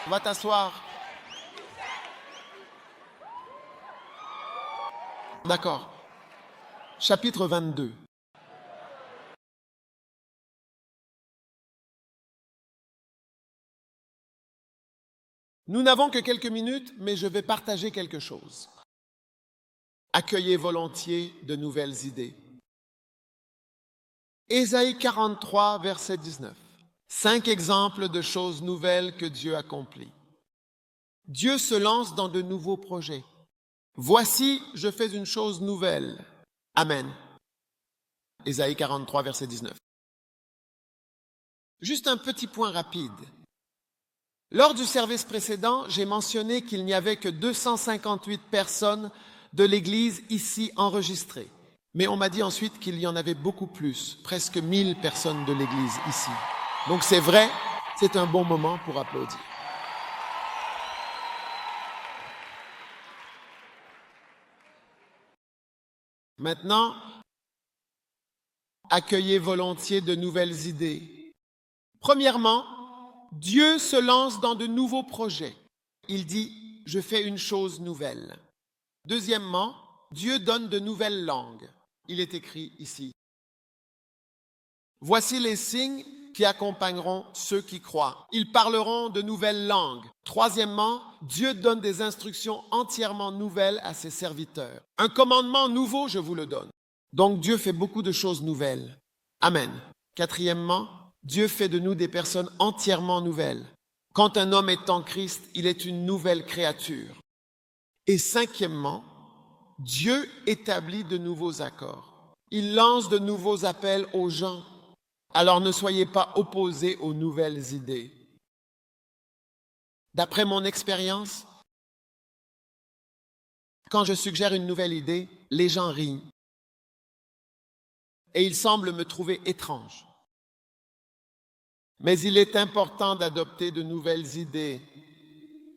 Va t'asseoir. D'accord. Chapitre 22. Nous n'avons que quelques minutes, mais je vais partager quelque chose. Accueillez volontiers de nouvelles idées. Ésaïe 43, verset 19. 5 exemples de choses nouvelles que Dieu accomplit. Dieu se lance dans de nouveaux projets. Voici, je fais une chose nouvelle. Amen. Ésaïe 43, verset 19. Juste un petit point rapide. Lors du service précédent, j'ai mentionné qu'il n'y avait que 258 personnes de l'Église ici enregistrées. Mais on m'a dit ensuite qu'il y en avait beaucoup plus, presque 1000 personnes de l'Église ici. Donc c'est vrai, c'est un bon moment pour applaudir. Maintenant, accueillez volontiers de nouvelles idées. Premièrement, Dieu se lance dans de nouveaux projets. Il dit, je fais une chose nouvelle. Deuxièmement, Dieu donne de nouvelles langues. Il est écrit ici. Voici les signes qui accompagneront ceux qui croient. Ils parleront de nouvelles langues. Troisièmement, Dieu donne des instructions entièrement nouvelles à ses serviteurs. Un commandement nouveau, je vous le donne. Donc Dieu fait beaucoup de choses nouvelles. Amen. Quatrièmement, Dieu fait de nous des personnes entièrement nouvelles. Quand un homme est en Christ, il est une nouvelle créature. Et cinquièmement, Dieu établit de nouveaux accords. Il lance de nouveaux appels aux gens. Alors ne soyez pas opposés aux nouvelles idées. D'après mon expérience, quand je suggère une nouvelle idée, les gens rient. Et ils semblent me trouver étrange. Mais il est important d'adopter de nouvelles idées,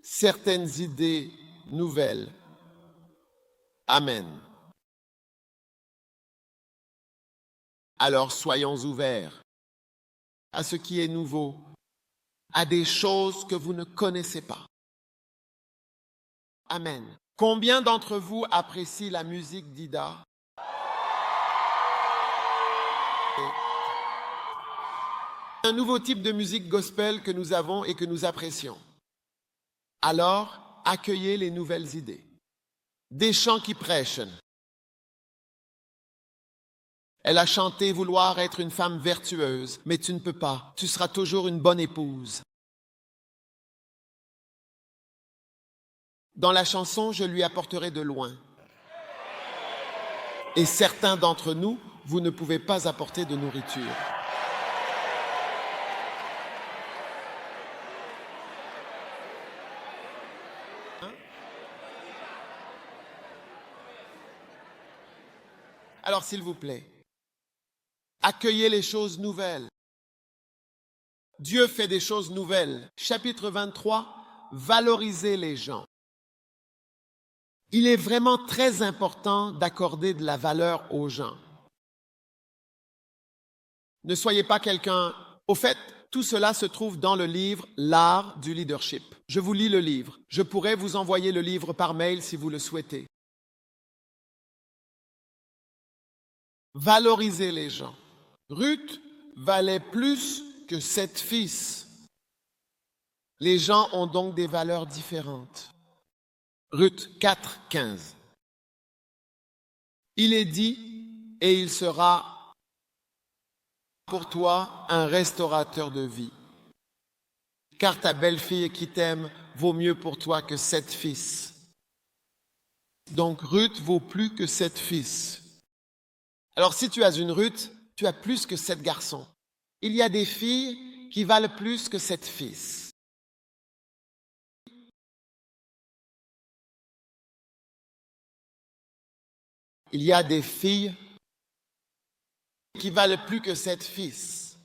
certaines idées nouvelles. Amen. Alors soyons ouverts à ce qui est nouveau, à des choses que vous ne connaissez pas. Amen. Combien d'entre vous apprécient la musique d'Ida? Un nouveau type de musique gospel que nous avons et que nous apprécions. Alors, accueillez les nouvelles idées. Des chants qui prêchent. Elle a chanté vouloir être une femme vertueuse, mais tu ne peux pas. Tu seras toujours une bonne épouse. Dans la chanson, je lui apporterai de loin. Et certains d'entre nous, vous ne pouvez pas apporter de nourriture. Alors, s'il vous plaît, accueillez les choses nouvelles. Dieu fait des choses nouvelles. Chapitre 23, valoriser les gens. Il est vraiment très important d'accorder de la valeur aux gens. Ne soyez pas quelqu'un... Au fait, tout cela se trouve dans le livre « L'art du leadership ». Je vous lis le livre. Je pourrais vous envoyer le livre par mail si vous le souhaitez. Valoriser les gens. Ruth valait plus que 7 fils. Les gens ont donc des valeurs différentes. Ruth 4, 15. Il est dit, et il sera pour toi un restaurateur de vie. Car ta belle-fille qui t'aime vaut mieux pour toi que 7 fils. Donc Ruth vaut plus que 7 fils. Alors si tu as une Ruth, tu as plus que 7 garçons. Il y a des filles qui valent plus que 7 fils. Il y a des filles qui valent plus que 7 fils.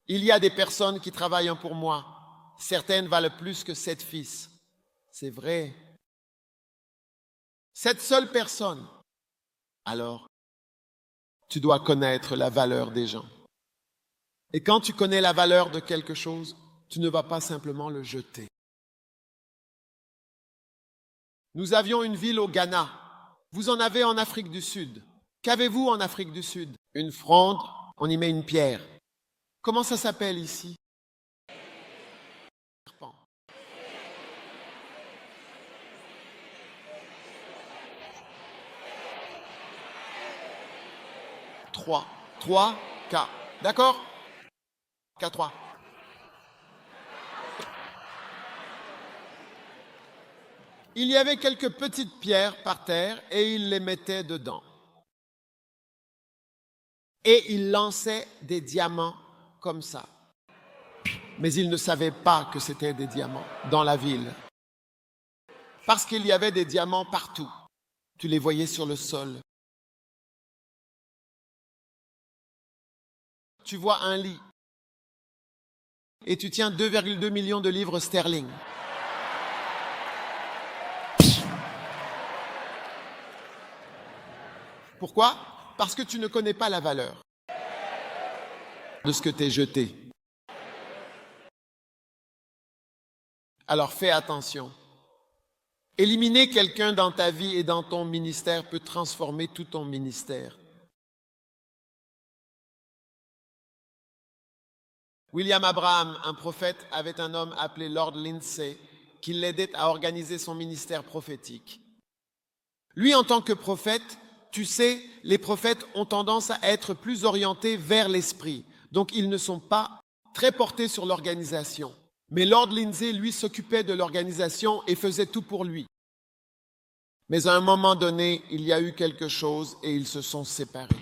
Il y a des personnes qui travaillent pour moi. Certaines valent plus que 7 fils. C'est vrai. Cette seule personne. Alors, tu dois connaître la valeur des gens. Et quand tu connais la valeur de quelque chose, tu ne vas pas simplement le jeter. Nous avions une ville au Ghana. Vous en avez en Afrique du Sud. Qu'avez-vous en Afrique du Sud? Une fronde, on y met une pierre. Comment ça s'appelle ici? Serpent. Trois. 3, K. D'accord? K3. Il y avait quelques petites pierres par terre et il les mettait dedans. Et il lançait des diamants comme ça. Mais il ne savait pas que c'était des diamants dans la ville. Parce qu'il y avait des diamants partout. Tu les voyais sur le sol. Tu vois un lit. Et tu tiens 2,2 millions de livres sterling. Pourquoi? Parce que tu ne connais pas la valeur de ce que t'es jeté. Alors fais attention. Éliminer quelqu'un dans ta vie et dans ton ministère peut transformer tout ton ministère. William Abraham, un prophète, avait un homme appelé Lord Lindsay qui l'aidait à organiser son ministère prophétique. Lui, en tant que prophète, tu sais, les prophètes ont tendance à être plus orientés vers l'esprit. Donc, ils ne sont pas très portés sur l'organisation. Mais Lord Lindsay, lui, s'occupait de l'organisation et faisait tout pour lui. Mais à un moment donné, il y a eu quelque chose et ils se sont séparés.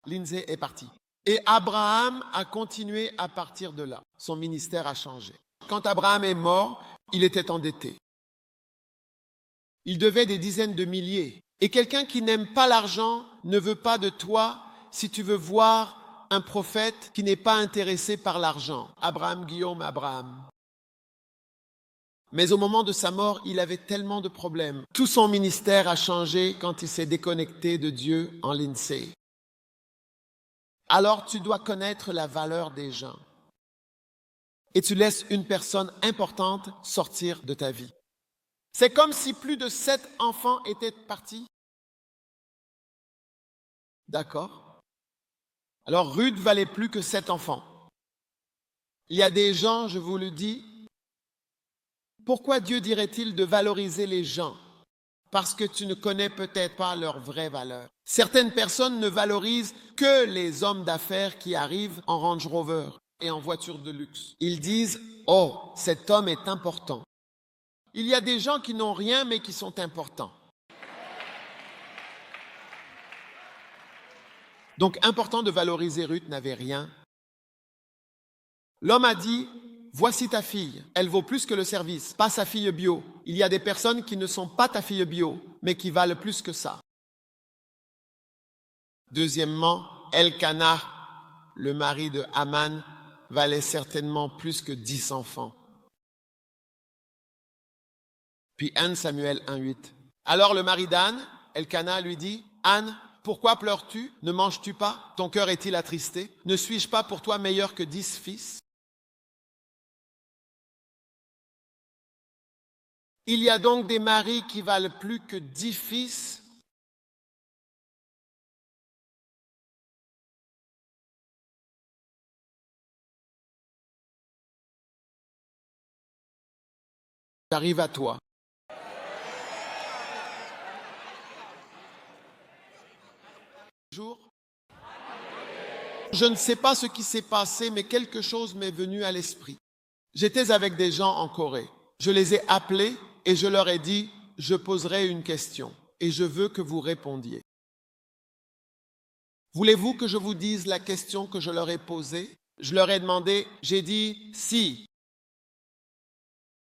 Lindsay est parti. Et Abraham a continué à partir de là. Son ministère a changé. Quand Abraham est mort, il était endetté. Il devait des dizaines de milliers. Et quelqu'un qui n'aime pas l'argent ne veut pas de toi si tu veux voir un prophète qui n'est pas intéressé par l'argent. Abraham, Guillaume, Abraham. Mais au moment de sa mort, il avait tellement de problèmes. Tout son ministère a changé quand il s'est déconnecté de Dieu en Lindsay. Alors tu dois connaître la valeur des gens. Et tu laisses une personne importante sortir de ta vie. C'est comme si plus de 7 enfants étaient partis. D'accord? Alors Ruth valait plus que 7 enfants. Il y a des gens, je vous le dis, pourquoi Dieu dirait-il de valoriser les gens? Parce que tu ne connais peut-être pas leur vraie valeur. Certaines personnes ne valorisent que les hommes d'affaires qui arrivent en Range Rover et en voiture de luxe. Ils disent « Oh, cet homme est important ». Il y a des gens qui n'ont rien mais qui sont importants. Donc, important de valoriser Ruth n'avait rien. L'homme a dit « Voici ta fille, elle vaut plus que le service, pas sa fille bio. Il y a des personnes qui ne sont pas ta fille bio, mais qui valent plus que ça. » Deuxièmement, Elkana, le mari de Haman, valait certainement plus que 10 enfants. Puis 1 Samuel 1,8. Alors le mari d'Anne, Elkana, lui dit « Anne, pourquoi pleures-tu? Ne manges-tu pas? Ton cœur est-il attristé? Ne suis-je pas pour toi meilleur que 10 fils? » Il y a donc des maris qui valent plus que 10 fils. J'arrive à toi. Je ne sais pas ce qui s'est passé, mais quelque chose m'est venu à l'esprit. J'étais avec des gens en Corée. Je les ai appelés et je leur ai dit, je poserai une question et je veux que vous répondiez. Voulez-vous que je vous dise la question que je leur ai posée? Je leur ai demandé, j'ai dit, si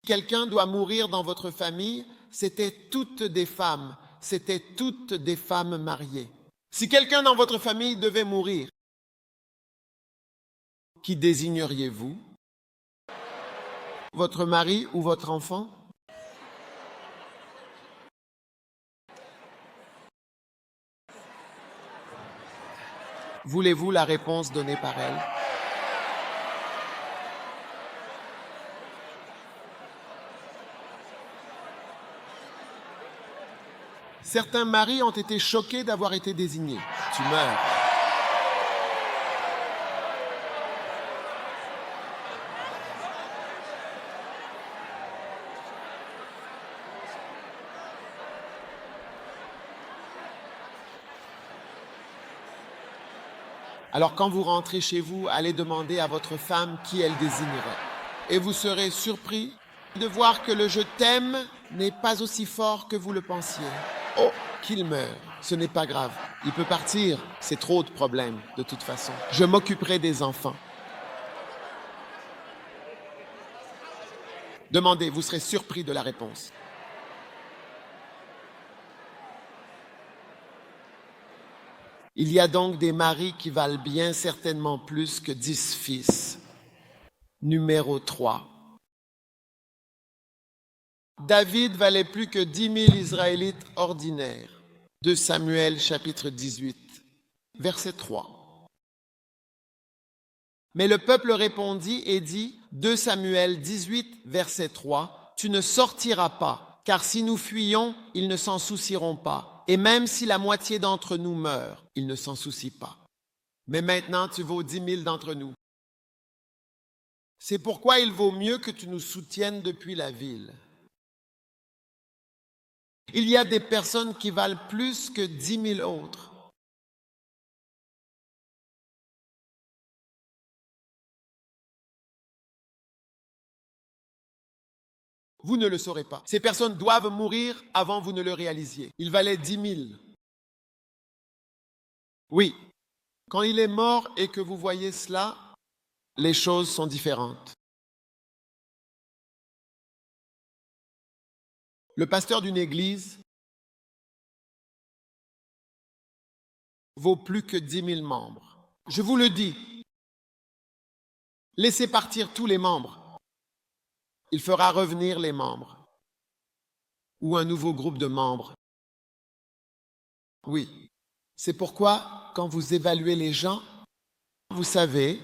quelqu'un doit mourir dans votre famille, c'était toutes des femmes mariées. Si quelqu'un dans votre famille devait mourir, qui désigneriez-vous? Votre mari ou votre enfant? Voulez-vous la réponse donnée par elle? Certains maris ont été choqués d'avoir été désignés. Tu meurs. Alors quand vous rentrez chez vous, allez demander à votre femme qui elle désignerait. Et vous serez surpris de voir que le « je t'aime » n'est pas aussi fort que vous le pensiez. Oh, qu'il meure, ce n'est pas grave. Il peut partir, c'est trop de problèmes de toute façon. Je m'occuperai des enfants. Demandez, vous serez surpris de la réponse. Il y a donc des maris qui valent bien certainement plus que 10 fils. Numéro 3. David valait plus que 10 000 Israélites ordinaires. 2 Samuel chapitre 18, verset 3. Mais le peuple répondit et dit, 2 Samuel 18, verset 3, « Tu ne sortiras pas, car si nous fuyons, ils ne s'en soucieront pas. Et même si la moitié d'entre nous meurt, ils ne s'en soucient pas. Mais maintenant, tu vaux 10 000 d'entre nous. C'est pourquoi il vaut mieux que tu nous soutiennes depuis la ville. » Il y a des personnes qui valent plus que 10 000 autres. Vous ne le saurez pas. Ces personnes doivent mourir avant que vous ne le réalisiez. Il valait 10 000. Oui, quand il est mort et que vous voyez cela, les choses sont différentes. Le pasteur d'une église vaut plus que 10 000 membres. Je vous le dis, laissez partir tous les membres. Il fera revenir les membres ou un nouveau groupe de membres. Oui, c'est pourquoi quand vous évaluez les gens, vous savez,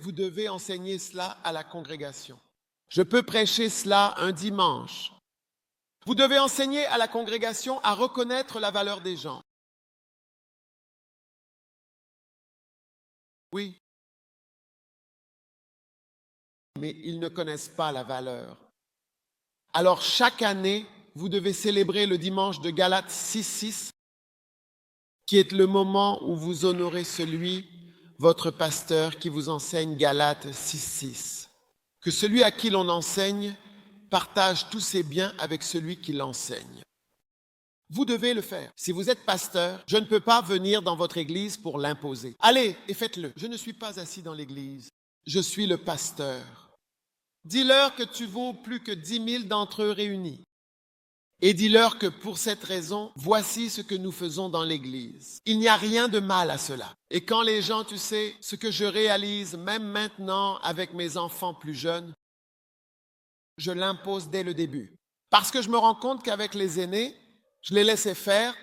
vous devez enseigner cela à la congrégation. Je peux prêcher cela un dimanche. Vous devez enseigner à la congrégation à reconnaître la valeur des gens. Oui. Mais ils ne connaissent pas la valeur. Alors chaque année, vous devez célébrer le dimanche de Galates 6.6, qui est le moment où vous honorez celui, votre pasteur, qui vous enseigne Galates 6.6. Que celui à qui l'on enseigne partage tous ses biens avec celui qui l'enseigne. Vous devez le faire. Si vous êtes pasteur, je ne peux pas venir dans votre église pour l'imposer. Allez et faites-le. Je ne suis pas assis dans l'église. Je suis le pasteur. Dis-leur que tu vaux plus que 10 000 d'entre eux réunis. Et dis-leur que pour cette raison, voici ce que nous faisons dans l'Église. Il n'y a rien de mal à cela. Et quand les gens, tu sais, ce que je réalise même maintenant avec mes enfants plus jeunes, je l'impose dès le début. Parce que je me rends compte qu'avec les aînés, je les laissais faire,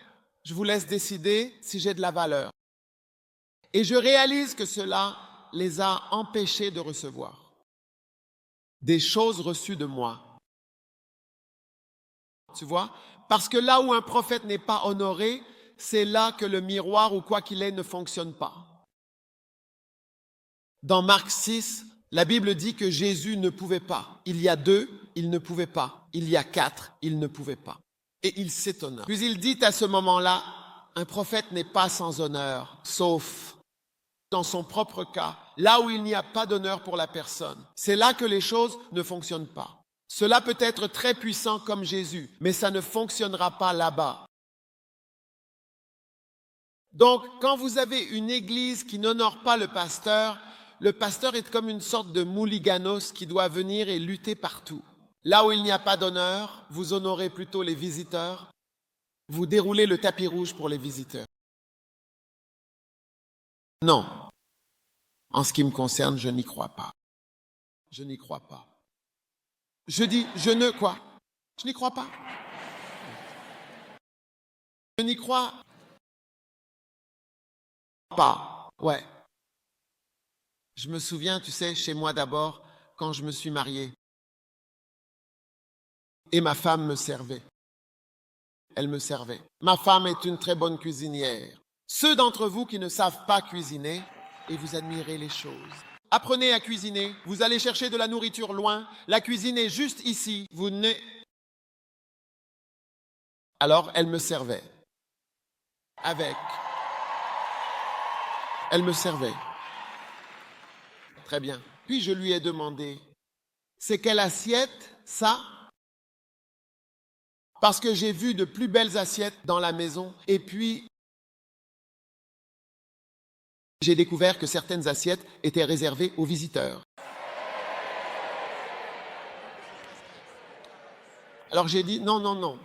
je vous laisse décider si j'ai de la valeur. Et je réalise que cela les a empêchés de recevoir des choses reçues de moi. Tu vois? Parce que là où un prophète n'est pas honoré, c'est là que le miroir ou quoi qu'il est ne fonctionne pas. Dans Marc 6, la Bible dit que Jésus ne pouvait pas. Il y a 2, il ne pouvait pas. Il y a 4, il ne pouvait pas. Et il s'étonna. Puis il dit à ce moment-là, un prophète n'est pas sans honneur, sauf dans son propre cas, là où il n'y a pas d'honneur pour la personne. C'est là que les choses ne fonctionnent pas. Cela peut être très puissant comme Jésus, mais ça ne fonctionnera pas là-bas. Donc, quand vous avez une église qui n'honore pas le pasteur est comme une sorte de mouliganos qui doit venir et lutter partout. Là où il n'y a pas d'honneur, vous honorez plutôt les visiteurs, vous déroulez le tapis rouge pour les visiteurs. Non. En ce qui me concerne, je n'y crois pas. Je n'y crois pas. Je dis, je ne quoi? Je n'y crois pas. Je n'y crois pas. Ouais. Je me souviens, tu sais, chez moi d'abord, quand je me suis marié. Et ma femme me servait. Elle me servait. Ma femme est une très bonne cuisinière. Ceux d'entre vous qui ne savent pas cuisiner, et vous admirez les choses. Apprenez à cuisiner. Vous allez chercher de la nourriture loin. La cuisine est juste ici. Vous ne... Alors, elle me servait. Avec. Elle me servait. Très bien. Puis je lui ai demandé, c'est quelle assiette, ça? Parce que j'ai vu de plus belles assiettes dans la maison. Et puis, j'ai découvert que certaines assiettes étaient réservées aux visiteurs. Alors j'ai dit, non, non, non.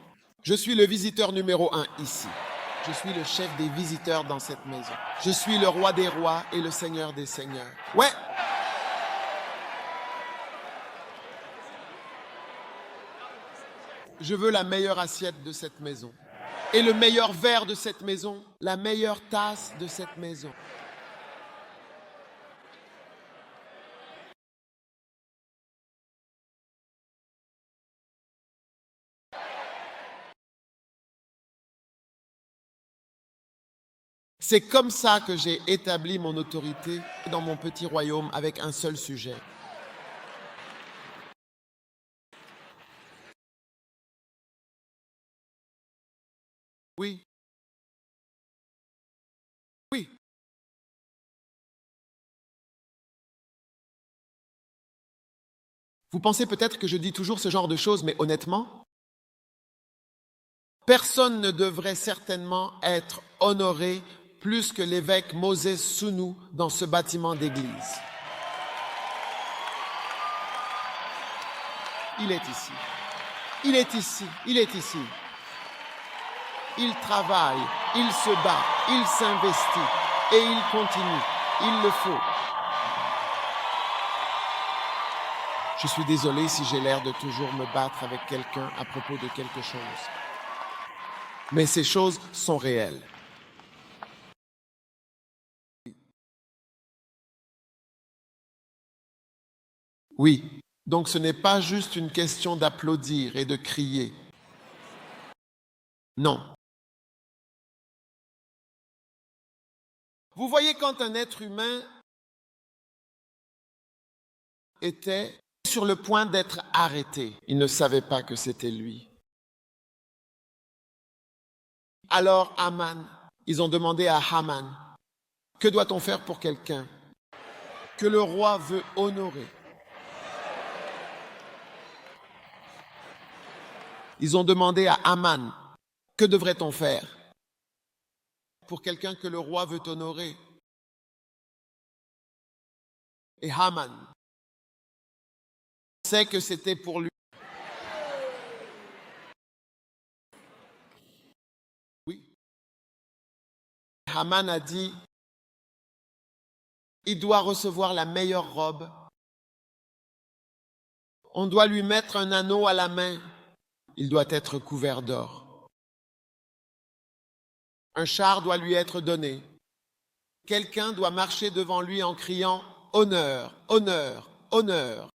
Je suis le visiteur numéro 1 ici. Je suis le chef des visiteurs dans cette maison. Je suis le roi des rois et le seigneur des seigneurs. Ouais. Je veux la meilleure assiette de cette maison. Et le meilleur verre de cette maison. La meilleure tasse de cette maison. C'est comme ça que j'ai établi mon autorité dans mon petit royaume avec un seul sujet. Oui. Oui. Vous pensez peut-être que je dis toujours ce genre de choses, mais honnêtement, personne ne devrait certainement être honoré plus que l'évêque Moses Sunu dans ce bâtiment d'église. Il est ici. Il est ici. Il est ici. Il travaille, il se bat, il s'investit et il continue. Il le faut. Je suis désolé si j'ai l'air de toujours me battre avec quelqu'un à propos de quelque chose. Mais ces choses sont réelles. Oui, donc ce n'est pas juste une question d'applaudir et de crier. Non. Vous voyez, quand un être humain était sur le point d'être arrêté, il ne savait pas que c'était lui. Alors Haman, ils ont demandé à Haman, que doit-on faire pour quelqu'un que le roi veut honorer? Ils ont demandé à Haman, que devrait-on faire pour quelqu'un que le roi veut honorer? Et Haman sait que c'était pour lui. Oui. Haman a dit, il doit recevoir la meilleure robe. On doit lui mettre un anneau à la main. Il doit être couvert d'or. Un char doit lui être donné. Quelqu'un doit marcher devant lui en criant « Honneur, honneur, honneur ».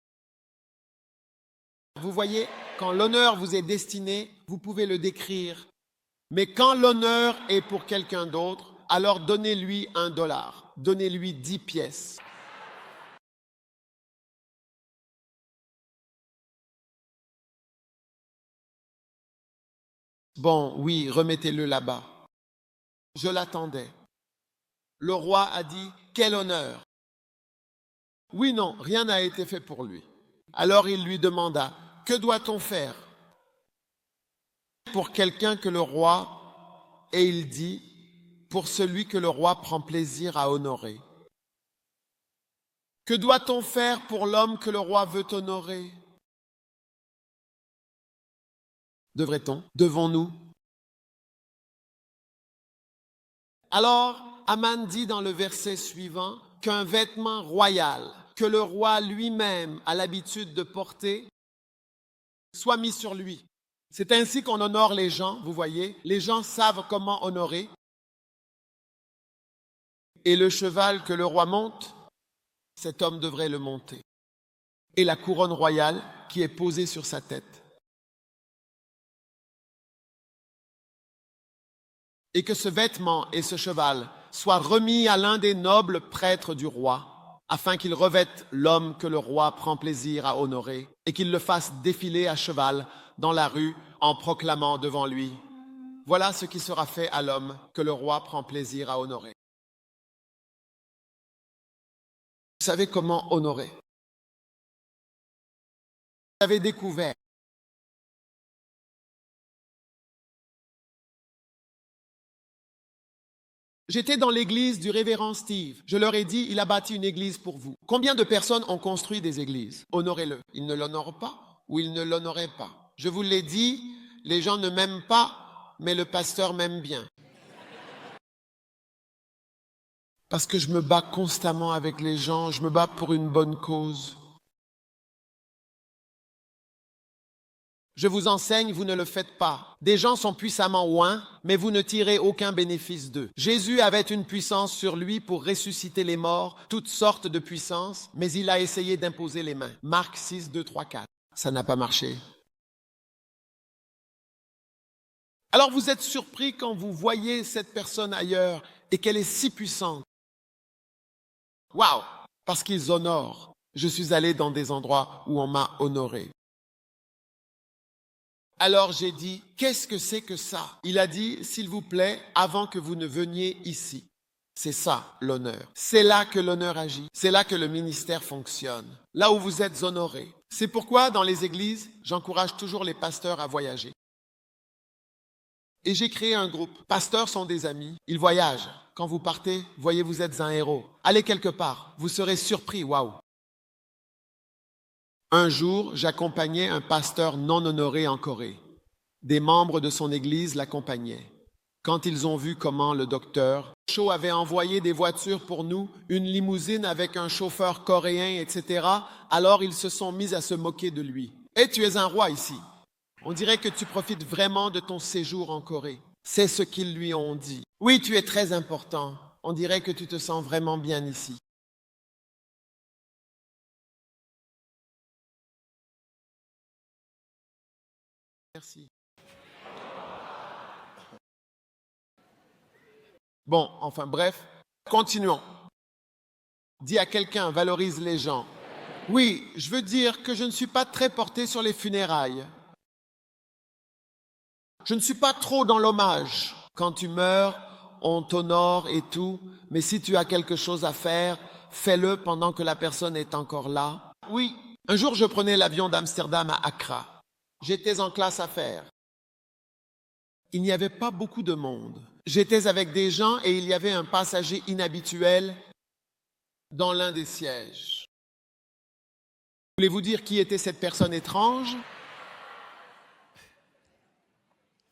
Vous voyez, quand l'honneur vous est destiné, vous pouvez le décrire. Mais quand l'honneur est pour quelqu'un d'autre, alors donnez-lui $1, donnez-lui 10 pièces. Bon, oui, remettez-le là-bas. Je l'attendais. Le roi a dit, quel honneur. Oui, non, rien n'a été fait pour lui. Alors il lui demanda, que doit-on faire pour quelqu'un que le roi, et il dit, pour celui que le roi prend plaisir à honorer. Que doit-on faire pour l'homme que le roi veut honorer? Devrait-on? Devons-nous? Alors, Haman dit dans le verset suivant qu'un vêtement royal que le roi lui-même a l'habitude de porter soit mis sur lui. C'est ainsi qu'on honore les gens, vous voyez. Les gens savent comment honorer. Et le cheval que le roi monte, cet homme devrait le monter. Et la couronne royale qui est posée sur sa tête. et que ce vêtement et ce cheval soient remis à l'un des nobles prêtres du roi, afin qu'il revête l'homme que le roi prend plaisir à honorer, et qu'il le fasse défiler à cheval dans la rue en proclamant devant lui: voilà ce qui sera fait à l'homme que le roi prend plaisir à honorer. Vous savez comment honorer? Vous avez découvert. J'étais dans l'église du révérend Steve. Je leur ai dit, il a bâti une église pour vous. Combien de personnes ont construit des églises? Honorez-le. Ils ne l'honorent pas ou ils ne l'honoraient pas. Je vous l'ai dit, les gens ne m'aiment pas, mais le pasteur m'aime bien. Parce que je me bats constamment avec les gens, je me bats pour une bonne cause. Je vous enseigne, vous ne le faites pas. Des gens sont puissamment oints, mais vous ne tirez aucun bénéfice d'eux. Jésus avait une puissance sur lui pour ressusciter les morts, toutes sortes de puissances, mais il a essayé d'imposer les mains. Marc 6, 2, 3, 4. Ça n'a pas marché. Alors vous êtes surpris quand vous voyez cette personne ailleurs et qu'elle est si puissante. Waouh! Parce qu'ils honorent. Je suis allé dans des endroits où on m'a honoré. Alors j'ai dit, qu'est-ce que c'est que ça? Il a dit, s'il vous plaît, avant que vous ne veniez ici. C'est ça, l'honneur. C'est là que l'honneur agit. C'est là que le ministère fonctionne. Là où vous êtes honorés. C'est pourquoi, dans les églises, j'encourage toujours les pasteurs à voyager. Et j'ai créé un groupe. Pasteurs sont des amis. Ils voyagent. Quand vous partez, voyez, vous êtes un héros. Allez quelque part. Vous serez surpris. Waouh! Un jour, j'accompagnais un pasteur non honoré en Corée. Des membres de son église l'accompagnaient. Quand ils ont vu comment le docteur Cho avait envoyé des voitures pour nous, une limousine avec un chauffeur coréen, etc., alors ils se sont mis à se moquer de lui. « Et tu es un roi ici. On dirait que tu profites vraiment de ton séjour en Corée. » C'est ce qu'ils lui ont dit. « Oui, tu es très important. On dirait que tu te sens vraiment bien ici. » Merci. Bon, enfin bref, continuons. Dis à quelqu'un, valorise les gens. Oui, je veux dire que je ne suis pas très porté sur les funérailles. Je ne suis pas trop dans l'hommage. Quand tu meurs, on t'honore et tout, mais si tu as quelque chose à faire, fais-le pendant que la personne est encore là. Oui, un jour je prenais l'avion d'Amsterdam à Accra. J'étais en classe affaires. Il n'y avait pas beaucoup de monde. J'étais avec des gens et il y avait un passager inhabituel dans l'un des sièges. Voulez-vous dire qui était cette personne étrange?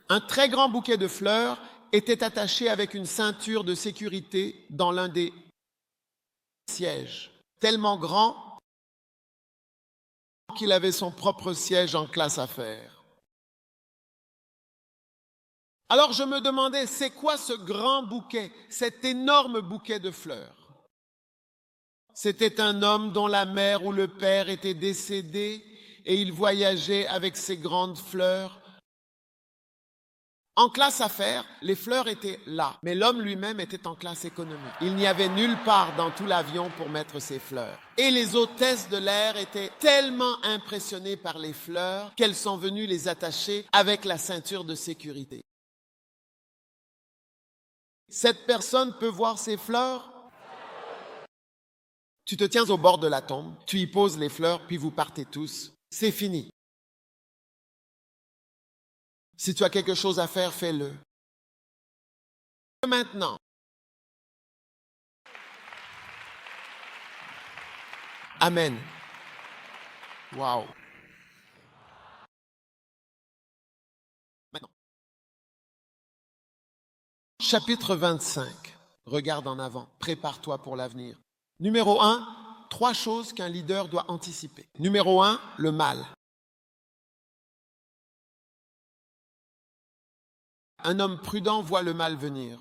Un très grand bouquet de fleurs était attaché avec une ceinture de sécurité dans l'un des sièges, tellement grand qu'il avait son propre siège en classe affaires. Alors je me demandais, c'est quoi ce grand bouquet, cet énorme bouquet de fleurs? C'était un homme dont la mère ou le père était décédé et il voyageait avec ces grandes fleurs. En classe affaires, les fleurs étaient là, mais l'homme lui-même était en classe économique. Il n'y avait nulle part dans tout l'avion pour mettre ses fleurs. Et les hôtesses de l'air étaient tellement impressionnées par les fleurs qu'elles sont venues les attacher avec la ceinture de sécurité. Cette personne peut voir ses fleurs? Tu te tiens au bord de la tombe, tu y poses les fleurs, puis vous partez tous. C'est fini. Si tu as quelque chose à faire, fais-le. Maintenant. Amen. Wow. Maintenant. Chapitre 25. Regarde en avant. Prépare-toi pour l'avenir. Numéro 1, 3 choses qu'un leader doit anticiper. Numéro 1, le mal. Un homme prudent voit le mal venir.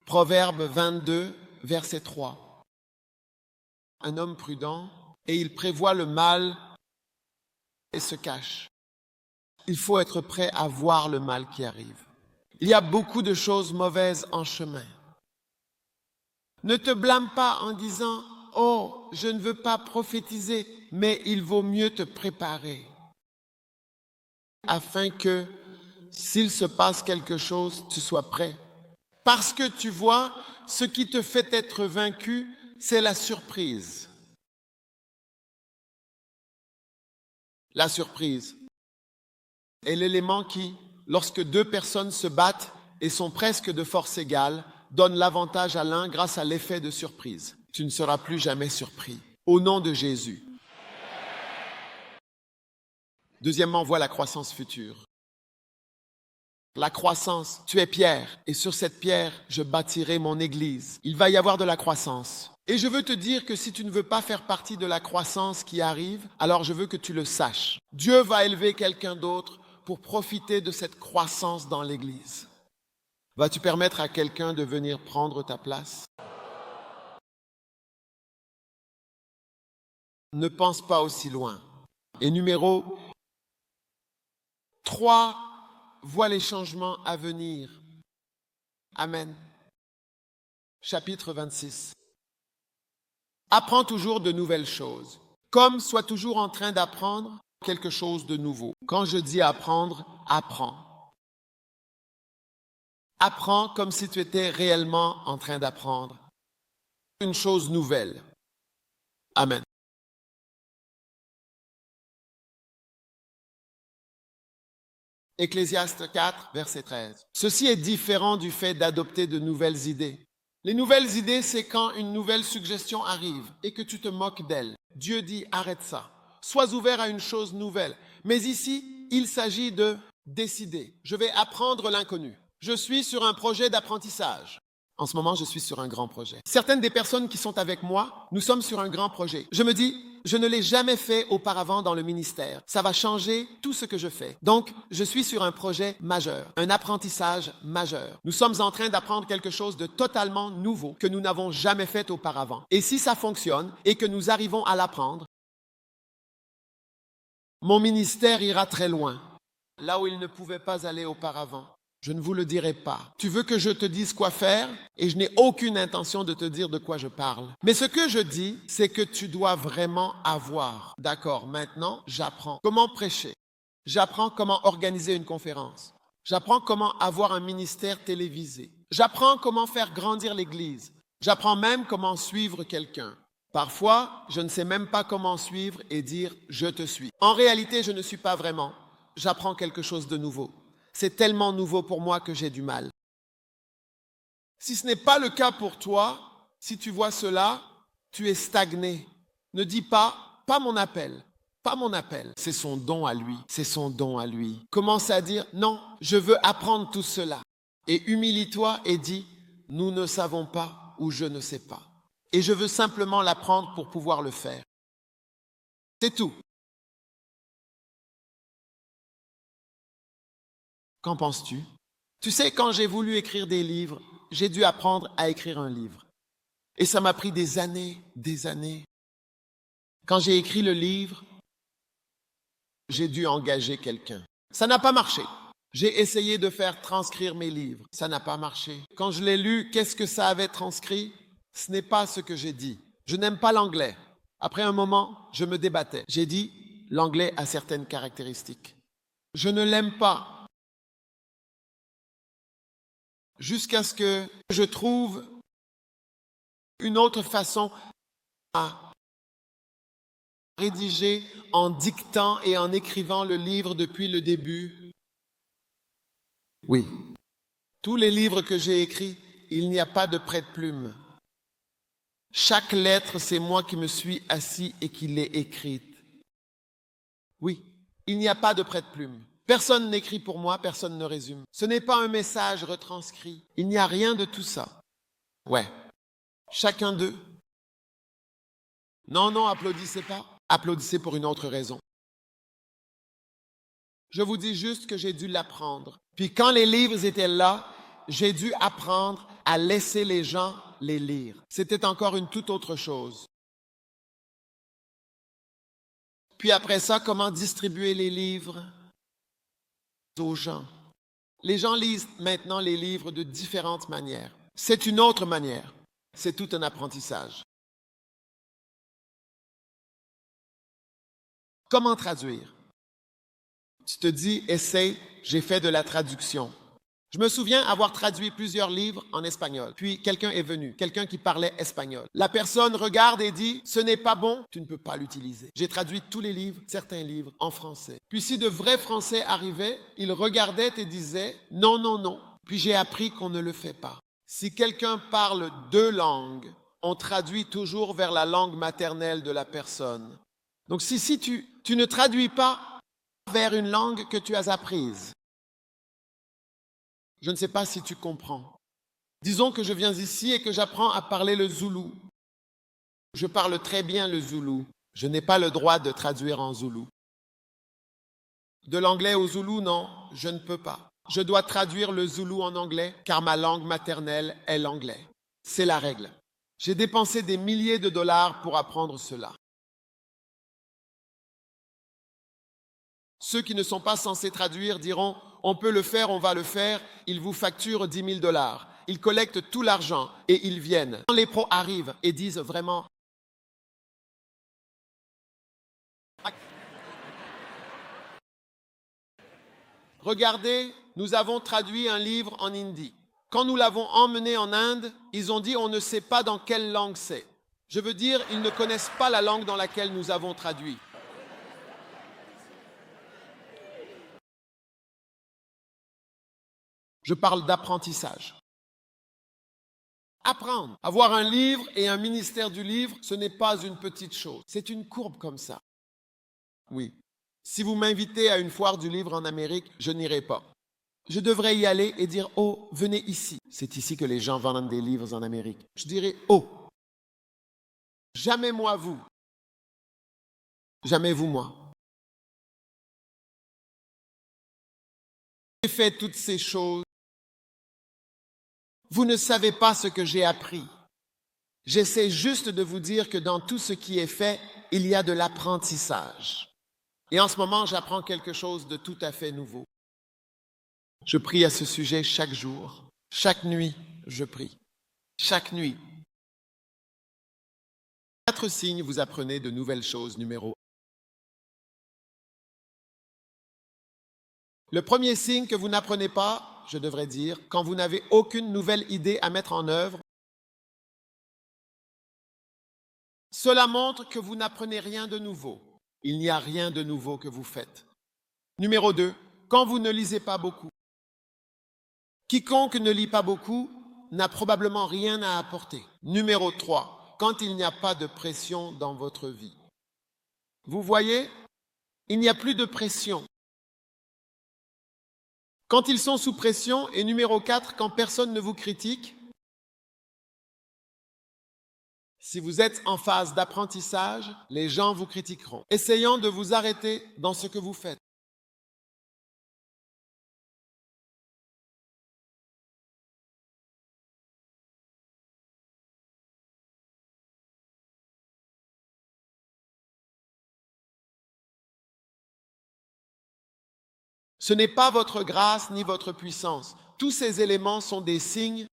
Proverbe 22, verset 3. Un homme prudent, et il prévoit le mal et se cache. Il faut être prêt à voir le mal qui arrive. Il y a beaucoup de choses mauvaises en chemin. Ne te blâme pas en disant « Oh, je ne veux pas prophétiser », mais il vaut mieux te préparer afin que, s'il se passe quelque chose, tu sois prêt. Parce que tu vois, ce qui te fait être vaincu, c'est la surprise. La surprise est l'élément qui, lorsque deux personnes se battent et sont presque de force égale, donne l'avantage à l'un grâce à l'effet de surprise. Tu ne seras plus jamais surpris. Au nom de Jésus. Deuxièmement, vois la croissance future. La croissance, tu es pierre, et sur cette pierre, je bâtirai mon église. Il va y avoir de la croissance. Et je veux te dire que si tu ne veux pas faire partie de la croissance qui arrive, alors je veux que tu le saches. Dieu va élever quelqu'un d'autre pour profiter de cette croissance dans l'église. Vas-tu permettre à quelqu'un de venir prendre ta place? Ne pense pas aussi loin. Et numéro 3, vois les changements à venir. Amen. Chapitre 26. Apprends toujours de nouvelles choses. Comme sois toujours en train d'apprendre quelque chose de nouveau. Quand je dis apprendre, apprends. Apprends comme si tu étais réellement en train d'apprendre une chose nouvelle. Amen. Ecclésiaste 4, verset 13. Ceci est différent du fait d'adopter de nouvelles idées. Les nouvelles idées, c'est quand une nouvelle suggestion arrive et que tu te moques d'elle. Dieu dit, arrête ça. Sois ouvert à une chose nouvelle. Mais ici, il s'agit de décider. Je vais apprendre l'inconnu. Je suis sur un projet d'apprentissage. En ce moment, je suis sur un grand projet. Certaines des personnes qui sont avec moi, nous sommes sur un grand projet. Je me dis, je ne l'ai jamais fait auparavant dans le ministère. Ça va changer tout ce que je fais. Donc, je suis sur un projet majeur, un apprentissage majeur. Nous sommes en train d'apprendre quelque chose de totalement nouveau que nous n'avons jamais fait auparavant. Et si ça fonctionne et que nous arrivons à l'apprendre, mon ministère ira très loin, là où il ne pouvait pas aller auparavant. Je ne vous le dirai pas. Tu veux que je te dise quoi faire et je n'ai aucune intention de te dire de quoi je parle. Mais ce que je dis, c'est que tu dois vraiment avoir. D'accord, maintenant, j'apprends comment prêcher. J'apprends comment organiser une conférence. J'apprends comment avoir un ministère télévisé. J'apprends comment faire grandir l'Église. J'apprends même comment suivre quelqu'un. Parfois, je ne sais même pas comment suivre et dire « je te suis ». En réalité, je ne suis pas vraiment. J'apprends quelque chose de nouveau. C'est tellement nouveau pour moi que j'ai du mal. Si ce n'est pas le cas pour toi, si tu vois cela, tu es stagné. Ne dis pas, pas mon appel, pas mon appel. C'est son don à lui, c'est son don à lui. Commence à dire, non, je veux apprendre tout cela. Et humilie-toi et dis, nous ne savons pas ou je ne sais pas. Et je veux simplement l'apprendre pour pouvoir le faire. C'est tout. Qu'en penses-tu? Tu sais, quand j'ai voulu écrire des livres, j'ai dû apprendre à écrire un livre. Et ça m'a pris des années, des années. Quand j'ai écrit le livre, j'ai dû engager quelqu'un. Ça n'a pas marché. J'ai essayé de faire transcrire mes livres. Ça n'a pas marché. Quand je l'ai lu, qu'est-ce que ça avait transcrit? Ce n'est pas ce que j'ai dit. Je n'aime pas l'anglais. Après un moment, je me débattais. J'ai dit, l'anglais a certaines caractéristiques. Je ne l'aime pas. Jusqu'à ce que je trouve une autre façon à rédiger en dictant et en écrivant le livre depuis le début. Oui. Tous les livres que j'ai écrits, il n'y a pas de prête-plume. Chaque lettre, c'est moi qui me suis assis et qui l'ai écrite. Oui, il n'y a pas de prête-plume. Personne n'écrit pour moi, personne ne résume. Ce n'est pas un message retranscrit. Il n'y a rien de tout ça. Ouais. Chacun d'eux. Non, non, applaudissez pas. Applaudissez pour une autre raison. Je vous dis juste que j'ai dû l'apprendre. Puis quand les livres étaient là, j'ai dû apprendre à laisser les gens les lire. C'était encore une toute autre chose. Puis après ça, comment distribuer les livres aux gens? Les gens lisent maintenant les livres de différentes manières. C'est une autre manière. C'est tout un apprentissage. Comment traduire? Tu te dis, essaye, j'ai fait de la traduction. Je me souviens avoir traduit plusieurs livres en espagnol. Puis quelqu'un est venu, quelqu'un qui parlait espagnol. La personne regarde et dit, ce n'est pas bon, tu ne peux pas l'utiliser. J'ai traduit tous les livres, certains livres, en français. Puis si de vrais Français arrivaient, ils regardaient et disaient, non, non, non. Puis j'ai appris qu'on ne le fait pas. Si quelqu'un parle deux langues, on traduit toujours vers la langue maternelle de la personne. Donc si tu ne traduis pas vers une langue que tu as apprise, je ne sais pas si tu comprends. Disons que je viens ici et que j'apprends à parler le zoulou. Je parle très bien le zoulou. Je n'ai pas le droit de traduire en zoulou. De l'anglais au zoulou, non, je ne peux pas. Je dois traduire le zoulou en anglais car ma langue maternelle est l'anglais. C'est la règle. J'ai dépensé des milliers de dollars pour apprendre cela. Ceux qui ne sont pas censés traduire diront « on peut le faire, on va le faire », ils vous facturent 10 000 dollars. Ils collectent tout l'argent et ils viennent. Quand les pros arrivent et disent vraiment « Regardez, nous avons traduit un livre en hindi. Quand nous l'avons emmené en Inde, ils ont dit « on ne sait pas dans quelle langue c'est ». Je veux dire, ils ne connaissent pas la langue dans laquelle nous avons traduit. Je parle d'apprentissage. Apprendre. Avoir un livre et un ministère du livre, ce n'est pas une petite chose. C'est une courbe comme ça. Oui. Si vous m'invitez à une foire du livre en Amérique, je n'irai pas. Je devrais y aller et dire « Oh, venez ici ». C'est ici que les gens vendent des livres en Amérique. Je dirais « Oh, jamais moi vous, jamais vous moi ». J'ai fait toutes ces choses. Vous ne savez pas ce que j'ai appris. J'essaie juste de vous dire que dans tout ce qui est fait, il y a de l'apprentissage. Et en ce moment, j'apprends quelque chose de tout à fait nouveau. Je prie à ce sujet chaque jour. Chaque nuit, je prie. Chaque nuit. 4 signes, vous apprenez de nouvelles choses. Numéro 1. Le premier signe que vous n'apprenez pas, je devrais dire, quand vous n'avez aucune nouvelle idée à mettre en œuvre, cela montre que vous n'apprenez rien de nouveau. Il n'y a rien de nouveau que vous faites. Numéro 2, quand vous ne lisez pas beaucoup. Quiconque ne lit pas beaucoup n'a probablement rien à apporter. Numéro 3, quand il n'y a pas de pression dans votre vie. Vous voyez, il n'y a plus de pression. Quand ils sont sous pression, et numéro 4, quand personne ne vous critique, si vous êtes en phase d'apprentissage, les gens vous critiqueront, essayant de vous arrêter dans ce que vous faites. Ce n'est pas votre grâce ni votre puissance. Tous ces éléments sont des signes.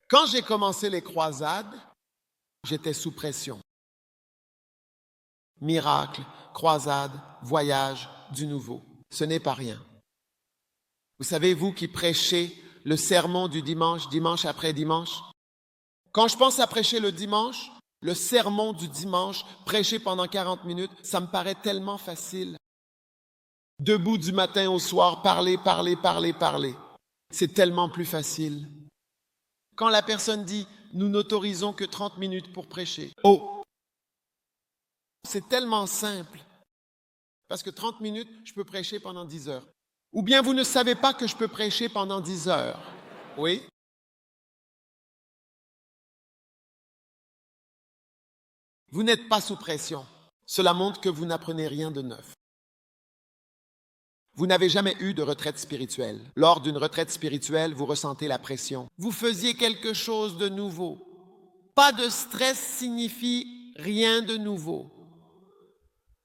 Quand j'ai commencé les croisades, j'étais sous pression. Miracle, croisade, voyage, du nouveau. Ce n'est pas rien. Vous savez, vous qui prêchez le sermon du dimanche, dimanche après dimanche, quand je pense à prêcher le dimanche, le sermon du dimanche, prêché pendant 40 minutes, ça me paraît tellement facile. Debout du matin au soir, parler, parler, parler, parler. C'est tellement plus facile. Quand la personne dit « nous n'autorisons que 30 minutes pour prêcher », oh, c'est tellement simple. Parce que 30 minutes, je peux prêcher pendant 10 heures. Ou bien vous ne savez pas que je peux prêcher pendant 10 heures. Oui? Vous n'êtes pas sous pression. Cela montre que vous n'apprenez rien de neuf. Vous n'avez jamais eu de retraite spirituelle. Lors d'une retraite spirituelle, vous ressentez la pression. Vous faisiez quelque chose de nouveau. Pas de stress signifie rien de nouveau.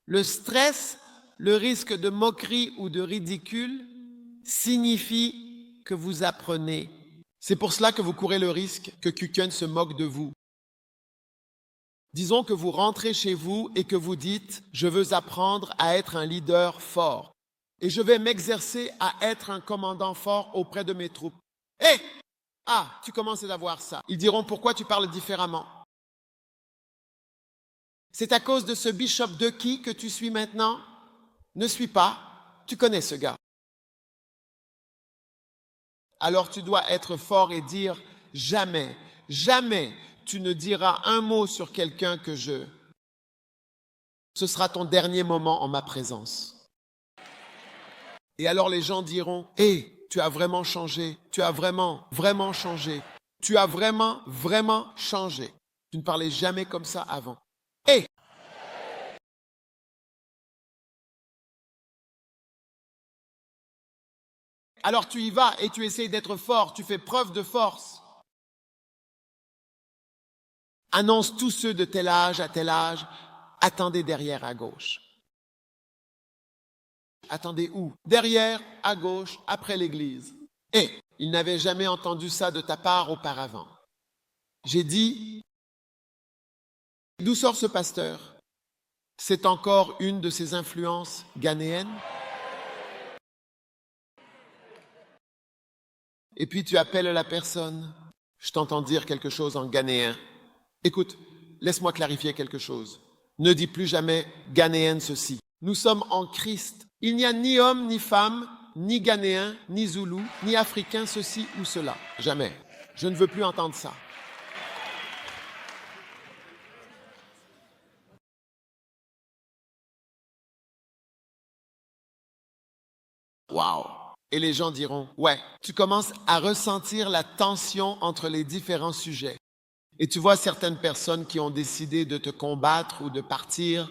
Le stress, le risque de moquerie ou de ridicule signifie que vous apprenez. C'est pour cela que vous courez le risque que quelqu'un se moque de vous. Disons que vous rentrez chez vous et que vous dites « Je veux apprendre à être un leader fort et je vais m'exercer à être un commandant fort auprès de mes troupes. » Hé! Ah, tu commences à voir ça. Ils diront « Pourquoi tu parles différemment ?» C'est à cause de ce bishop de qui que tu suis maintenant? Ne suis pas. Tu connais ce gars. Alors tu dois être fort et dire « Jamais, jamais tu ne diras un mot sur quelqu'un que je... » Ce sera ton dernier moment en ma présence. Et alors les gens diront « Hé, tu as vraiment changé. Tu as vraiment, vraiment changé. Tu as vraiment, vraiment changé. Tu ne parlais jamais comme ça avant. Hé! » Alors tu y vas et tu essayes d'être fort. Tu fais preuve de force. Annonce tous ceux de tel âge à tel âge. Attendez derrière à gauche. Attendez où? Derrière, à gauche, après l'église. Et il n'avait jamais entendu ça de ta part auparavant. J'ai dit, d'où sort ce pasteur? C'est encore une de ses influences ghanéennes? Et puis tu appelles la personne. Je t'entends dire quelque chose en ghanéen. Écoute, laisse-moi clarifier quelque chose. Ne dis plus jamais ghanéenne ceci. Nous sommes en Christ. Il n'y a ni homme, ni femme, ni ghanéen, ni zoulou, ni africain, ceci ou cela. Jamais. Je ne veux plus entendre ça. Wow. Et les gens diront, ouais, tu commences à ressentir la tension entre les différents sujets. Et tu vois certaines personnes qui ont décidé de te combattre ou de partir.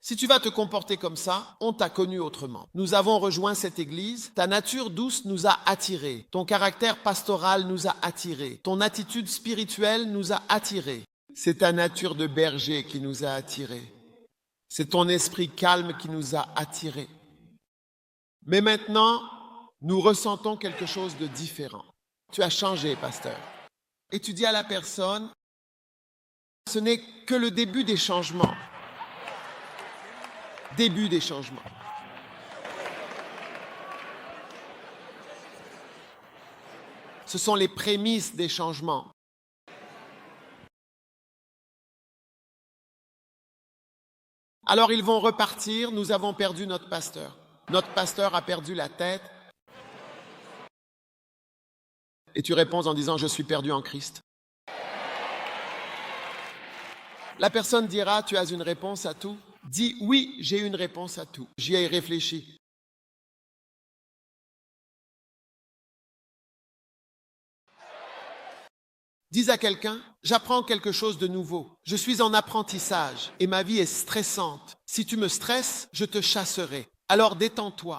Si tu vas te comporter comme ça, on t'a connu autrement. Nous avons rejoint cette église. Ta nature douce nous a attirés. Ton caractère pastoral nous a attirés. Ton attitude spirituelle nous a attirés. C'est ta nature de berger qui nous a attirés. C'est ton esprit calme qui nous a attirés. Mais maintenant, nous ressentons quelque chose de différent. Tu as changé, pasteur. Et tu dis à la personne, ce n'est que le début des changements. Début des changements. Ce sont les prémices des changements. Alors ils vont repartir, nous avons perdu notre pasteur. Notre pasteur a perdu la tête. Et tu réponds en disant, je suis perdu en Christ. La personne dira, tu as une réponse à tout? Dis, oui, j'ai une réponse à tout. J'y ai réfléchi. Dis à quelqu'un, j'apprends quelque chose de nouveau. Je suis en apprentissage et ma vie est stressante. Si tu me stresses, je te chasserai. Alors détends-toi.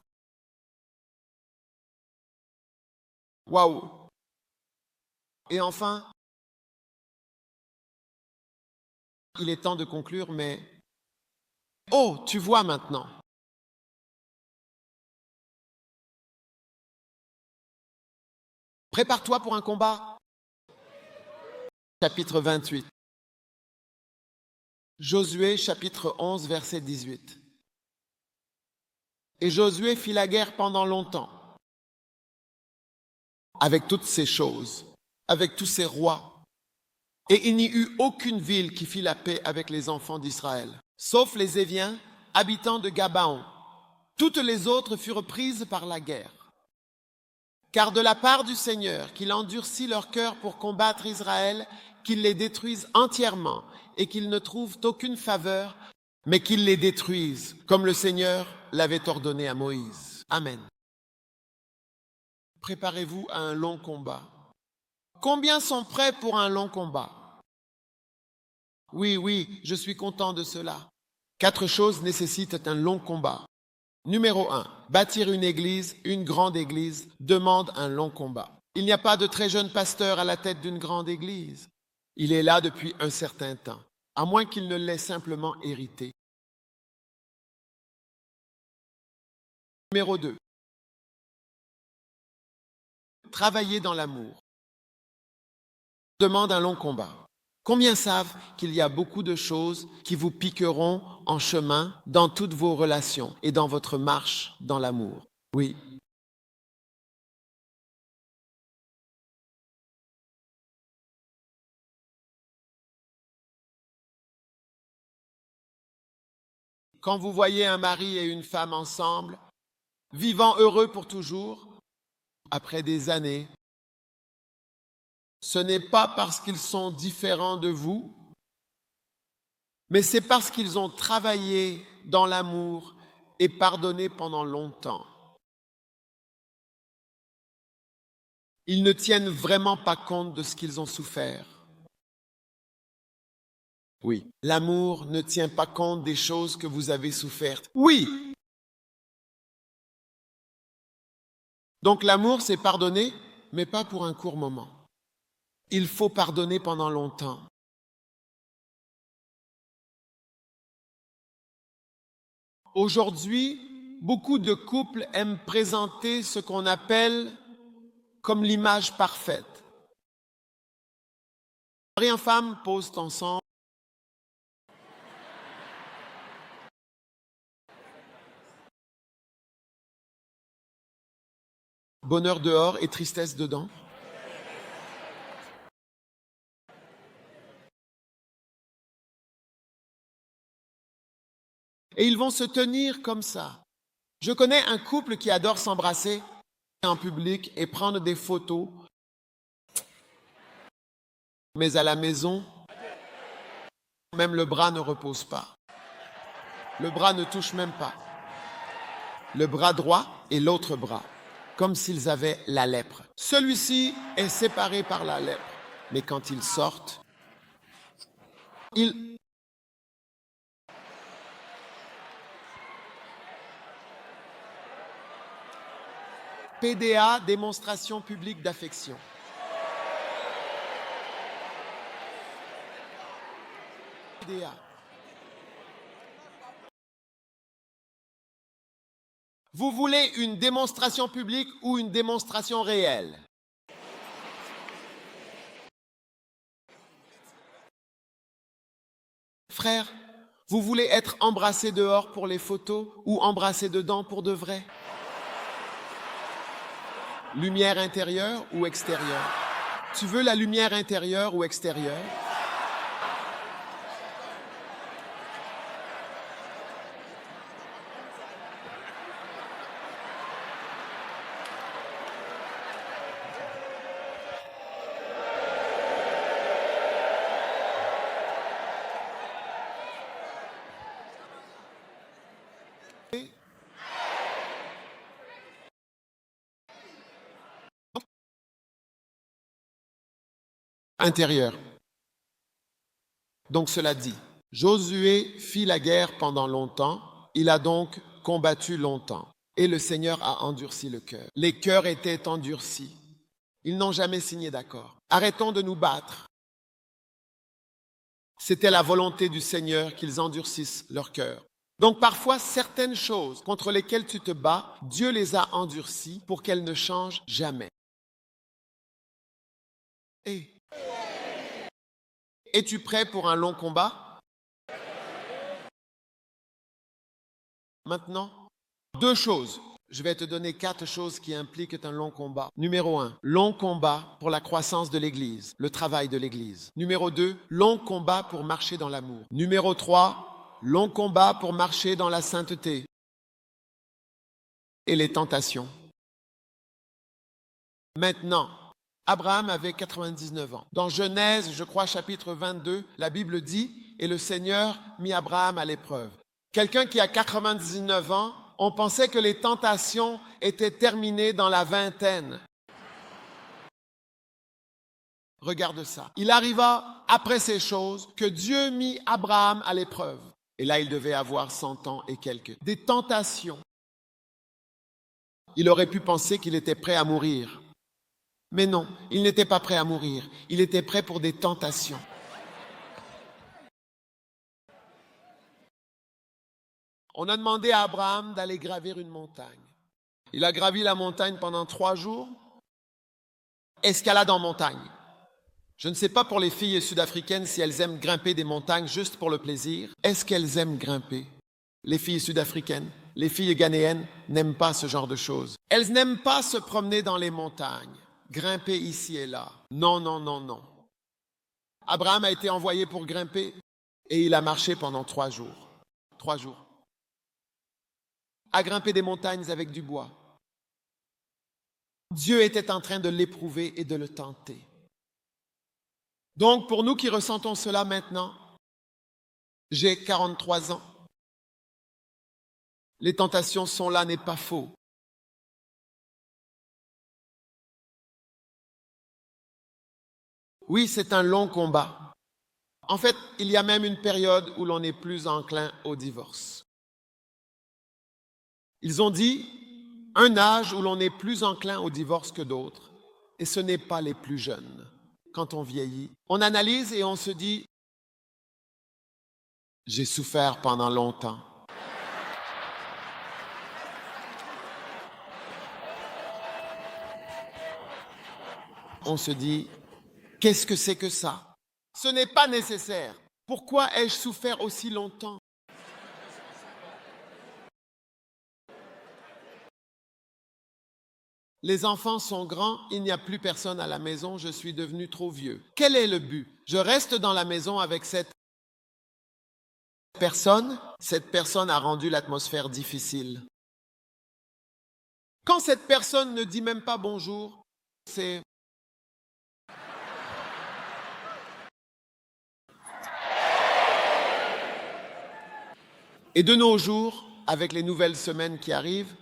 Waouh! Et enfin, il est temps de conclure, mais... Oh, tu vois maintenant. Prépare-toi pour un combat. Chapitre 28. Josué, chapitre 11, verset 18. Et Josué fit la guerre pendant longtemps, avec toutes ces choses, avec tous ces rois. Et il n'y eut aucune ville qui fit la paix avec les enfants d'Israël, sauf les Éviens, habitants de Gabaon. Toutes les autres furent prises par la guerre. Car de la part du Seigneur, qu'il endurcit leur cœur pour combattre Israël, qu'il les détruise entièrement et qu'ils ne trouvent aucune faveur, mais qu'il les détruise, comme le Seigneur l'avait ordonné à Moïse. Amen. Préparez-vous à un long combat. Combien sont prêts pour un long combat? Oui, je suis content de cela. 4 choses nécessitent un long combat. Numéro 1, bâtir une église, une grande église, demande un long combat. Il n'y a pas de très jeune pasteur à la tête d'une grande église. Il est là depuis un certain temps, à moins qu'il ne l'ait simplement hérité. Numéro 2. Travailler dans l'amour demande un long combat. Combien savent qu'il y a beaucoup de choses qui vous piqueront en chemin dans toutes vos relations et dans votre marche dans l'amour? Oui. Quand vous voyez un mari et une femme ensemble, vivant heureux pour toujours, après des années, ce n'est pas parce qu'ils sont différents de vous, mais c'est parce qu'ils ont travaillé dans l'amour et pardonné pendant longtemps. Ils ne tiennent vraiment pas compte de ce qu'ils ont souffert. Oui, l'amour ne tient pas compte des choses que vous avez souffertes. Oui. Donc l'amour, c'est pardonner, mais pas pour un court moment. Il faut pardonner pendant longtemps. Aujourd'hui, beaucoup de couples aiment présenter ce qu'on appelle comme l'image parfaite. Mari et femme posent ensemble. Bonheur dehors et tristesse dedans. Et ils vont se tenir comme ça. Je connais un couple qui adore s'embrasser en public et prendre des photos. Mais à la maison, même le bras ne repose pas. Le bras ne touche même pas. Le bras droit et l'autre bras, comme s'ils avaient la lèpre. Celui-ci est séparé par la lèpre. Mais quand ils sortent, ils... PDA, démonstration publique d'affection. PDA. Vous voulez une démonstration publique ou une démonstration réelle? Frère, vous voulez être embrassé dehors pour les photos ou embrassé dedans pour de vrai? Lumière intérieure ou extérieure? Tu veux la lumière intérieure ou extérieure? Intérieur. Donc cela dit, Josué fit la guerre pendant longtemps, il a donc combattu longtemps, et le Seigneur a endurci le cœur. Les cœurs étaient endurcis, ils n'ont jamais signé d'accord. Arrêtons de nous battre. C'était la volonté du Seigneur qu'ils endurcissent leur cœur. Donc parfois, certaines choses contre lesquelles tu te bats, Dieu les a endurcies pour qu'elles ne changent jamais. Es-tu prêt pour un long combat? Maintenant, 2 choses. Je vais te donner 4 choses qui impliquent un long combat. Numéro 1, long combat pour la croissance de l'Église, le travail de l'Église. Numéro 2, long combat pour marcher dans l'amour. Numéro 3, long combat pour marcher dans la sainteté et les tentations. Maintenant, Abraham avait 99 ans. Dans Genèse, je crois, chapitre 22, la Bible dit « Et le Seigneur mit Abraham à l'épreuve ». Quelqu'un qui a 99 ans, on pensait que les tentations étaient terminées dans la vingtaine. Regarde ça. Il arriva après ces choses que Dieu mit Abraham à l'épreuve. Et là, il devait avoir 100 ans et quelques. Des tentations. Il aurait pu penser qu'il était prêt à mourir. Mais non, il n'était pas prêt à mourir. Il était prêt pour des tentations. On a demandé à Abraham d'aller gravir une montagne. Il a gravi la montagne pendant 3 jours. Escalade en montagne. Je ne sais pas pour les filles sud-africaines si elles aiment grimper des montagnes juste pour le plaisir. Est-ce qu'elles aiment grimper? Les filles sud-africaines, les filles ghanéennes n'aiment pas ce genre de choses. Elles n'aiment pas se promener dans les montagnes, grimper ici et là. Non, non, non, non. Abraham a été envoyé pour grimper et il a marché pendant 3 jours. 3 jours. À grimper des montagnes avec du bois. Dieu était en train de l'éprouver et de le tenter. Donc, pour nous qui ressentons cela maintenant, j'ai 43 ans. Les tentations sont là, n'est pas faux. Oui, c'est un long combat. En fait, il y a même une période où l'on est plus enclin au divorce. Ils ont dit un âge où l'on est plus enclin au divorce que d'autres, et ce n'est pas les plus jeunes. Quand on vieillit, on analyse et on se dit « J'ai souffert pendant longtemps. » On se dit « Qu'est-ce que c'est que ça? Ce n'est pas nécessaire. Pourquoi ai-je souffert aussi longtemps? » Les enfants sont grands, il n'y a plus personne à la maison, je suis devenu trop vieux. Quel est le but? Je reste dans la maison avec cette personne a rendu l'atmosphère difficile. Quand cette personne ne dit même pas bonjour, c'est... Et de nos jours, avec les nouvelles semaines qui arrivent,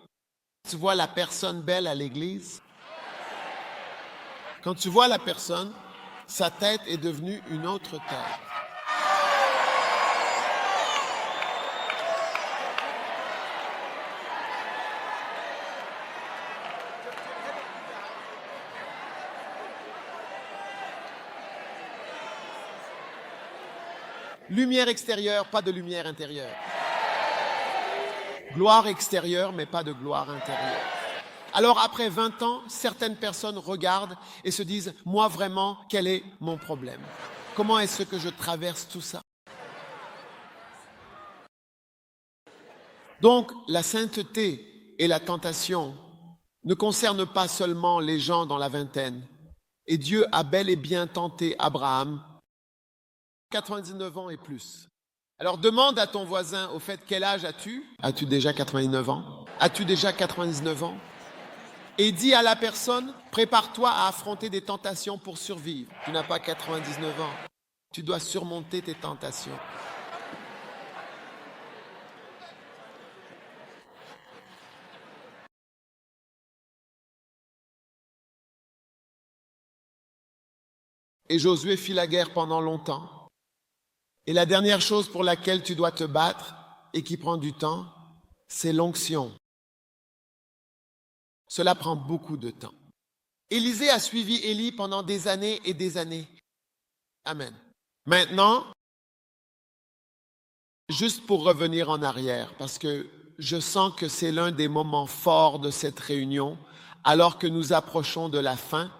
tu vois la personne belle à l'église. Quand tu vois la personne, sa tête est devenue une autre tête. Lumière extérieure, pas de lumière intérieure. Gloire extérieure, mais pas de gloire intérieure. Alors après 20 ans, certaines personnes regardent et se disent « Moi vraiment, quel est mon problème? Comment est-ce que je traverse tout ça ?» Donc la sainteté et la tentation ne concernent pas seulement les gens dans la vingtaine. Et Dieu a bel et bien tenté Abraham, 99 ans et plus. Alors demande à ton voisin, au fait, quel âge as-tu? As-tu déjà 89 ans? As-tu déjà 99 ans? Et dis à la personne, prépare-toi à affronter des tentations pour survivre. Tu n'as pas 99 ans. Tu dois surmonter tes tentations. Et Josué fit la guerre pendant longtemps. Et la dernière chose pour laquelle tu dois te battre et qui prend du temps, c'est l'onction. Cela prend beaucoup de temps. Élisée a suivi Élie pendant des années et des années. Amen. Maintenant, juste pour revenir en arrière, parce que je sens que c'est l'un des moments forts de cette réunion, alors que nous approchons de la fin,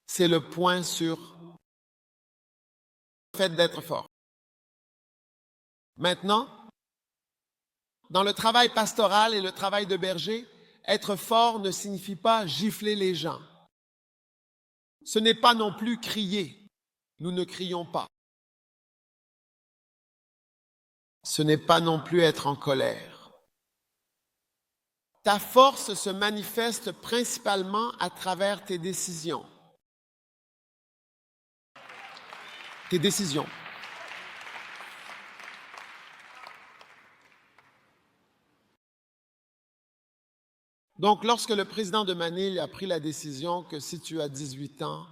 c'est le point sur le fait d'être fort. Maintenant, dans le travail pastoral et le travail de berger, être fort ne signifie pas gifler les gens. Ce n'est pas non plus crier. Nous ne crions pas. Ce n'est pas non plus être en colère. Ta force se manifeste principalement à travers tes décisions. Tes décisions. Donc, lorsque le président de Manille a pris la décision que si tu as 18 ans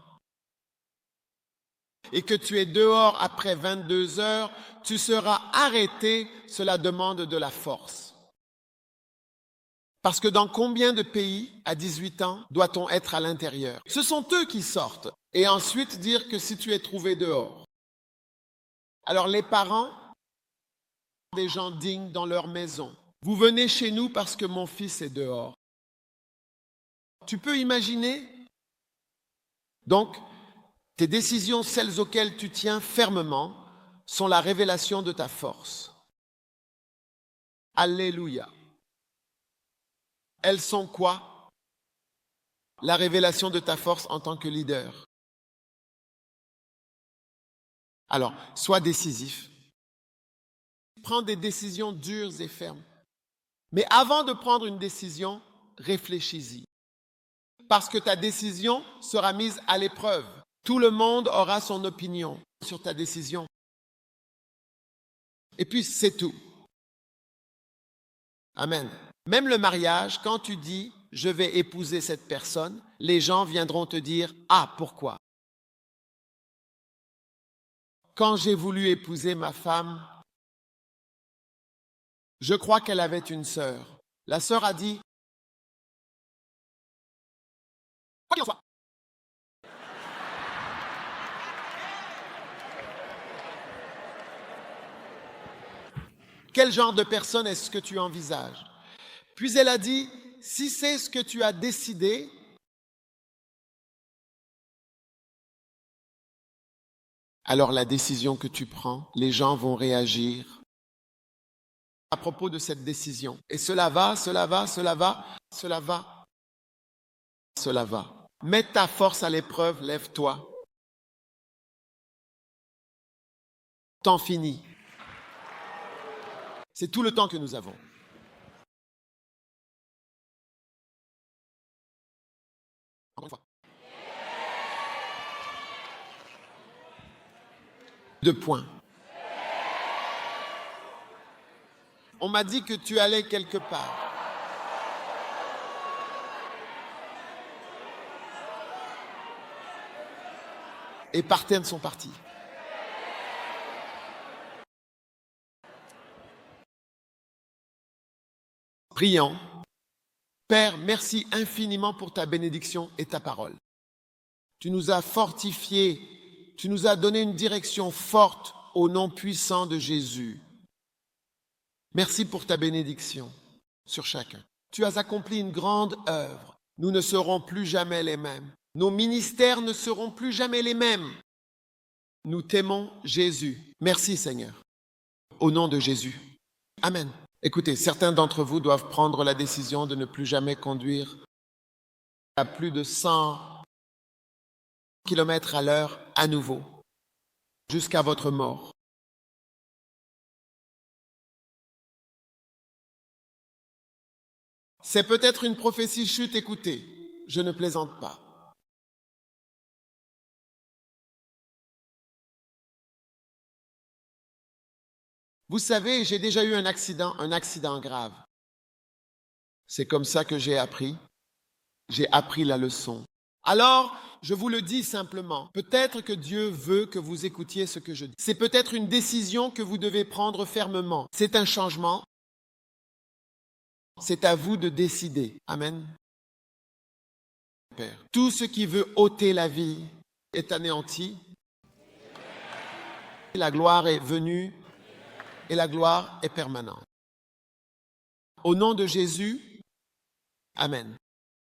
et que tu es dehors après 22 heures, tu seras arrêté, cela demande de la force. Parce que dans combien de pays, à 18 ans, doit-on être à l'intérieur? Ce sont eux qui sortent. Et ensuite dire que si tu es trouvé dehors. Alors les parents, des gens dignes dans leur maison. Vous venez chez nous parce que mon fils est dehors. Tu peux imaginer? Donc, tes décisions, celles auxquelles tu tiens fermement, sont la révélation de ta force. Alléluia. Elles sont quoi? La révélation de ta force en tant que leader. Alors, sois décisif. Prends des décisions dures et fermes. Mais avant de prendre une décision, réfléchis-y. Parce que ta décision sera mise à l'épreuve. Tout le monde aura son opinion sur ta décision. Et puis, c'est tout. Amen. Même le mariage, quand tu dis « je vais épouser cette personne », les gens viendront te dire « ah, pourquoi ?» Quand j'ai voulu épouser ma femme, je crois qu'elle avait une sœur. La sœur a dit « quoi qu'il en soit ». Quel genre de personne est-ce que tu envisages? Puis elle a dit, si c'est ce que tu as décidé, alors la décision que tu prends, les gens vont réagir à propos de cette décision. Et cela va, cela va, cela va, cela va, cela va. Mets ta force à l'épreuve, lève-toi. Temps fini. C'est tout le temps que nous avons. Encore une fois. 2 points. On m'a dit que tu allais quelque part. Et Parthènes sont partis. Prions. Père, merci infiniment pour ta bénédiction et ta parole. Tu nous as fortifiés, tu nous as donné une direction forte au nom puissant de Jésus. Merci pour ta bénédiction sur chacun. Tu as accompli une grande œuvre. Nous ne serons plus jamais les mêmes. Nos ministères ne seront plus jamais les mêmes. Nous t'aimons, Jésus. Merci, Seigneur. Au nom de Jésus. Amen. Écoutez, certains d'entre vous doivent prendre la décision de ne plus jamais conduire à plus de 100 km à l'heure à nouveau, jusqu'à votre mort. C'est peut-être une prophétie chute, écoutez, je ne plaisante pas. Vous savez, j'ai déjà eu un accident grave. C'est comme ça que j'ai appris la leçon. Alors, je vous le dis simplement, peut-être que Dieu veut que vous écoutiez ce que je dis. C'est peut-être une décision que vous devez prendre fermement. C'est un changement. C'est à vous de décider. Amen. Père, tout ce qui veut ôter la vie est anéanti. La gloire est venue et la gloire est permanente. Au nom de Jésus, Amen.